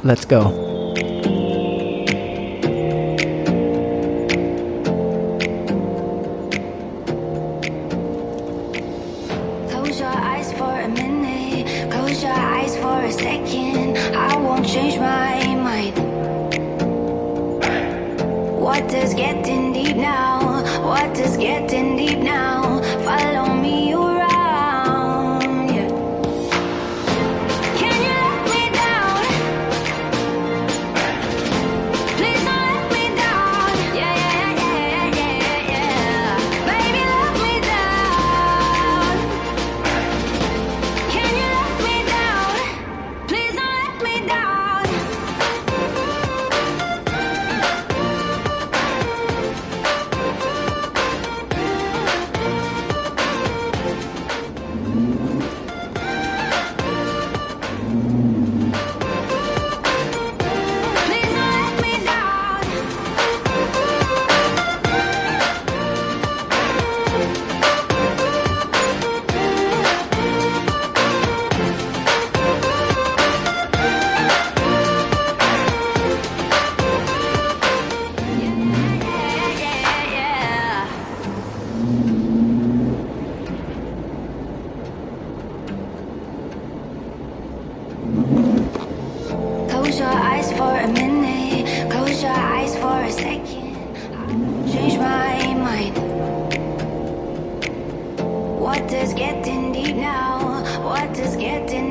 Let's go. Close your eyes for a minute, close your eyes for a second. I won't change my mind. Water's getting deep now, water's getting deep now. Follow me around, yeah. Can you let me down? Please don't let me down. Yeah, yeah, yeah, yeah, yeah. Baby, let me down. Can you let me down? Please don't let me down. Please don't let me down. Yeah, yeah, yeah. Close your eyes for a minute, close your eyes for a second. Change my mind. Water's getting deep now, water's getting